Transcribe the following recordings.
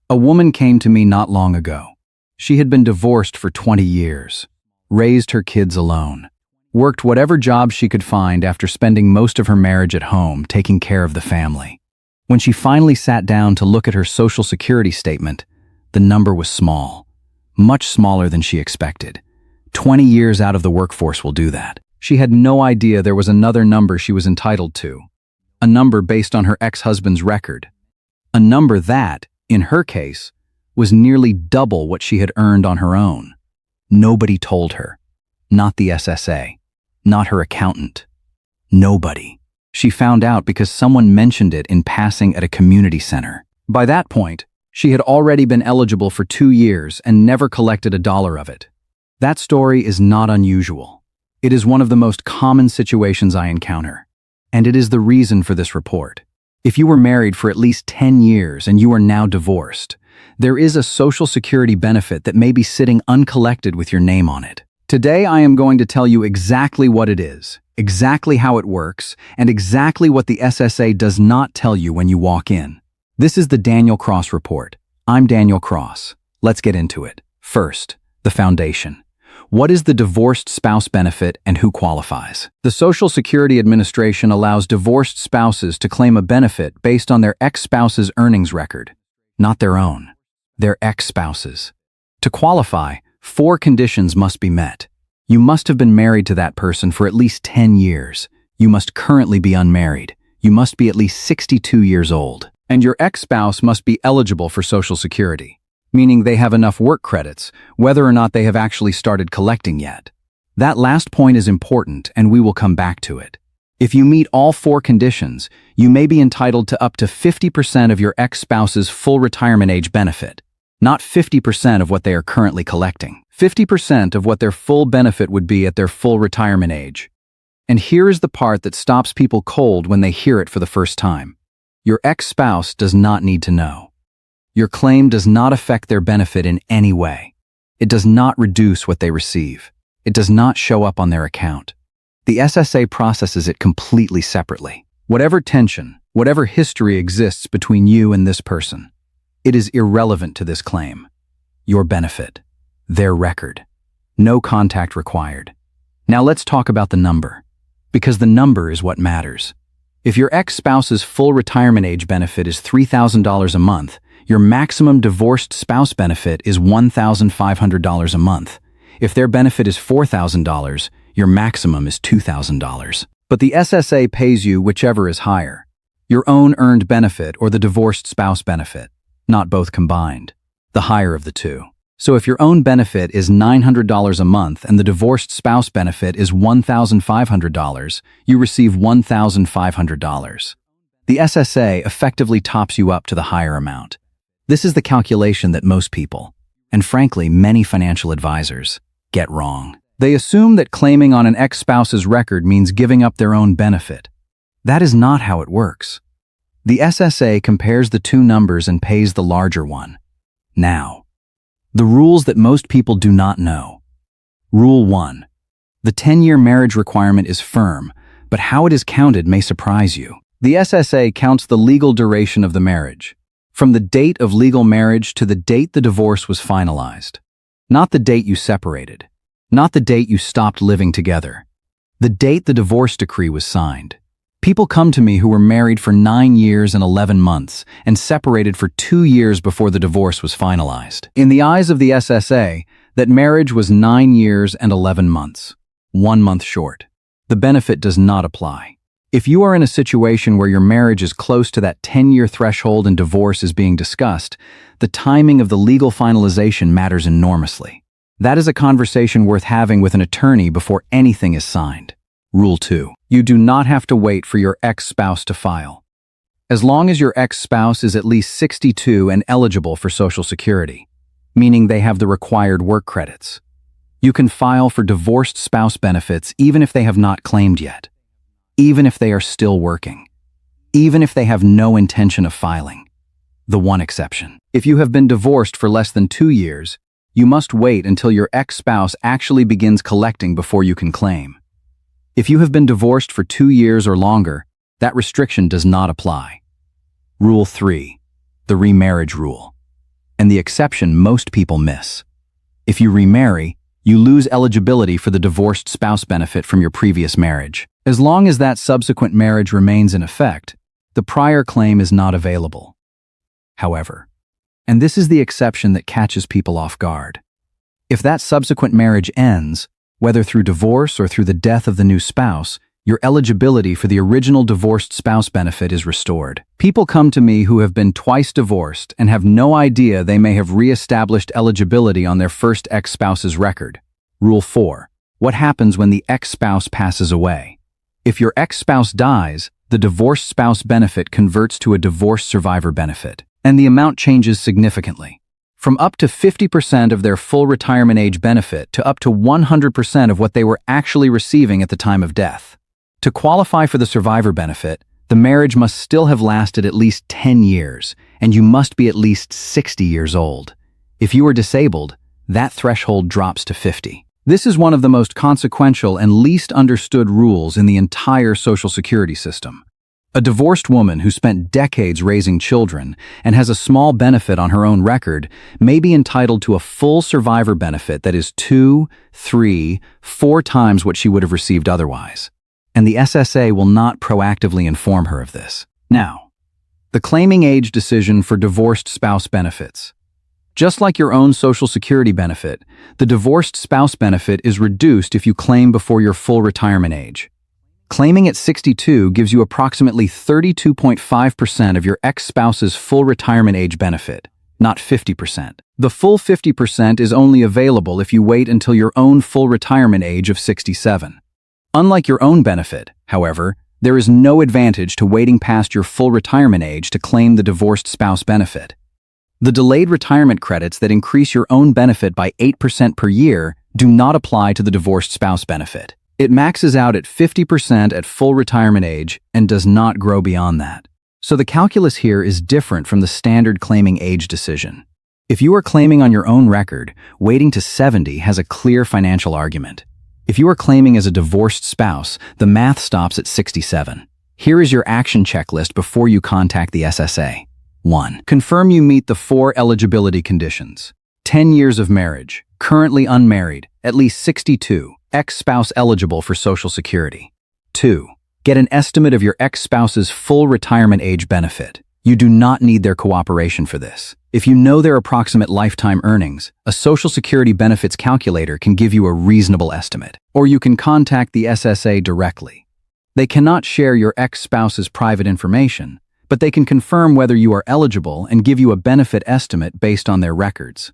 A woman came to me not long ago. She had been divorced for 20 years, raised her kids alone, worked whatever job she could find after spending most of her marriage at home taking care of the family. When she finally sat down to look at her Social Security statement, the number was small, much smaller than she expected. 20 years out of the workforce will do that. She had no idea there was another number she was entitled to, a number based on her ex-husband's record, a number that, in her case, was nearly double what she had earned on her own. Nobody told her. Not the SSA. Not her accountant. Nobody. She found out because someone mentioned it in passing at a community center. By that point, she had already been eligible for 2 years and never collected a dollar of it. That story is not unusual. It is one of the most common situations I encounter, and it is the reason for this report. If you were married for at least 10 years and you are now divorced, there is a Social Security benefit that may be sitting uncollected with your name on it. Today I am going to tell you exactly what it is, exactly how it works, and exactly what the SSA does not tell you when you walk in. This is the Daniel Cross Report. I'm Daniel Cross. Let's get into it. First, the foundation. What is the divorced spouse benefit and who qualifies? The Social Security Administration allows divorced spouses to claim a benefit based on their ex-spouse's earnings record, not their own, their ex-spouse's. To qualify, 4 conditions must be met. You must have been married to that person for at least 10 years. You must currently be unmarried. You must be at least 62 years old. And your ex-spouse must be eligible for Social Security, meaning they have enough work credits, whether or not they have actually started collecting yet. That last point is important, and we will come back to it. If you meet all 4 conditions, you may be entitled to up to 50% of your ex-spouse's full retirement age benefit, not 50% of what they are currently collecting. 50% of what their full benefit would be at their full retirement age. And here is the part that stops people cold when they hear it for the first time. Your ex-spouse does not need to know. Your claim does not affect their benefit in any way. It does not reduce what they receive. It does not show up on their account. The SSA processes it completely separately. Whatever tension, whatever history exists between you and this person, it is irrelevant to this claim. Your benefit, their record. No contact required. Now let's talk about the number, because the number is what matters. If your ex-spouse's full retirement age benefit is $3,000 a month, your maximum divorced spouse benefit is $1,500 a month. If their benefit is $4,000, your maximum is $2,000. But the SSA pays you whichever is higher, your own earned benefit or the divorced spouse benefit, not both combined, the higher of the two. So if your own benefit is $900 a month and the divorced spouse benefit is $1,500, you receive $1,500. The SSA effectively tops you up to the higher amount. This is the calculation that most people, and frankly many financial advisors, get wrong. They assume that claiming on an ex-spouse's record means giving up their own benefit. That is not how it works. The SSA compares the two numbers and pays the larger one. Now, the rules that most people do not know. Rule 1. The 10-year marriage requirement is firm, but how it is counted may surprise you. The SSA counts the legal duration of the marriage, from the date of legal marriage to the date the divorce was finalized. Not the date you separated, not the date you stopped living together, the date the divorce decree was signed. People come to me who were married for 9 years and 11 months and separated for 2 years before the divorce was finalized. In the eyes of the SSA, that marriage was 9 years and 11 months, 1 month short. The benefit does not apply. If you are in a situation where your marriage is close to that 10-year threshold and divorce is being discussed, the timing of the legal finalization matters enormously. That is a conversation worth having with an attorney before anything is signed. Rule 2. You do not have to wait for your ex-spouse to file. As long as your ex-spouse is at least 62 and eligible for Social Security, meaning they have the required work credits, you can file for divorced spouse benefits even if they have not claimed yet. Even if they are still working, even if they have no intention of filing. The one exception. If you have been divorced for less than 2 years, you must wait until your ex-spouse actually begins collecting before you can claim. If you have been divorced for 2 years or longer, that restriction does not apply. Rule 3. The remarriage rule. and the exception most people miss. If you remarry, you lose eligibility for the divorced spouse benefit from your previous marriage. As long as that subsequent marriage remains in effect, the prior claim is not available. However, and this is the exception that catches people off guard, if that subsequent marriage ends, whether through divorce or through the death of the new spouse, your eligibility for the original divorced spouse benefit is restored. People come to me who have been twice divorced and have no idea they may have re-established eligibility on their first ex-spouse's record. Rule 4. What happens when the ex-spouse passes away? If your ex-spouse dies, the divorced spouse benefit converts to a divorce survivor benefit, and the amount changes significantly. From up to 50% of their full retirement age benefit to up to 100% of what they were actually receiving at the time of death. To qualify for the survivor benefit, the marriage must still have lasted at least 10 years, and you must be at least 60 years old. If you are disabled, that threshold drops to 50. This is one of the most consequential and least understood rules in the entire Social Security system. A divorced woman who spent decades raising children and has a small benefit on her own record may be entitled to a full survivor benefit that is 2, 3, 4 times what she would have received otherwise. And the SSA will not proactively inform her of this. Now, the claiming age decision for divorced spouse benefits. Just like your own Social Security benefit, the divorced spouse benefit is reduced if you claim before your full retirement age. Claiming at 62 gives you approximately 32.5% of your ex-spouse's full retirement age benefit, not 50%. The full 50% is only available if you wait until your own full retirement age of 67. Unlike your own benefit, however, there is no advantage to waiting past your full retirement age to claim the divorced spouse benefit. The delayed retirement credits that increase your own benefit by 8% per year do not apply to the divorced spouse benefit. It maxes out at 50% at full retirement age and does not grow beyond that. So the calculus here is different from the standard claiming age decision. If you are claiming on your own record, waiting to 70 has a clear financial argument. If you are claiming as a divorced spouse, the math stops at 67. Here is your action checklist before you contact the SSA. 1. Confirm you meet the 4 eligibility conditions. 10 years of marriage, currently unmarried, at least 62, ex-spouse eligible for Social Security. 2. Get an estimate of your ex-spouse's full retirement age benefit. You do not need their cooperation for this. If you know their approximate lifetime earnings, a Social Security benefits calculator can give you a reasonable estimate, or you can contact the SSA directly. They cannot share your ex-spouse's private information, but they can confirm whether you are eligible and give you a benefit estimate based on their records.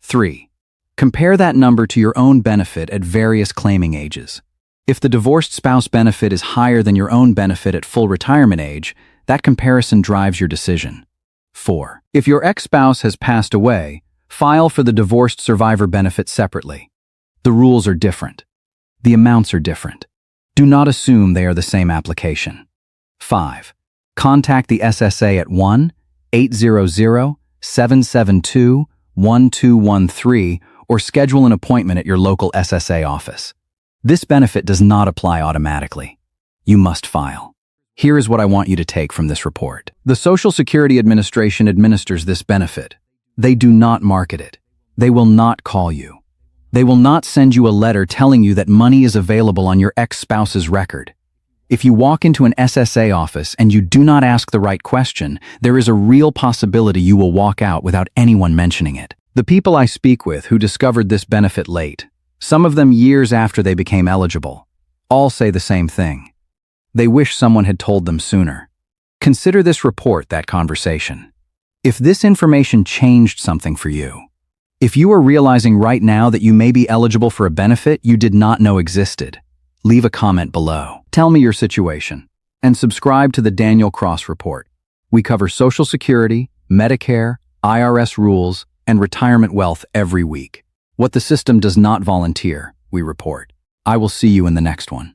3. Compare that number to your own benefit at various claiming ages. If the divorced spouse benefit is higher than your own benefit at full retirement age, that comparison drives your decision. 4. If your ex-spouse has passed away, file for the divorced survivor benefit separately. The rules are different. The amounts are different. Do not assume they are the same application. 5. Contact the SSA at 1-800-772-1213 or schedule an appointment at your local SSA office. This benefit does not apply automatically. You must file. Here is what I want you to take from this report. The Social Security Administration administers this benefit. They do not market it. They will not call you. They will not send you a letter telling you that money is available on your ex-spouse's record. If you walk into an SSA office and you do not ask the right question, there is a real possibility you will walk out without anyone mentioning it. The people I speak with who discovered this benefit late, some of them years after they became eligible, all say the same thing. They wish someone had told them sooner. Consider this report that conversation. If this information changed something for you, if you are realizing right now that you may be eligible for a benefit you did not know existed, leave a comment below. Tell me your situation, and subscribe to the Daniel Cross Report. We cover Social Security, Medicare, IRS rules, and retirement wealth every week. What the system does not volunteer, we report. I will see you in the next one.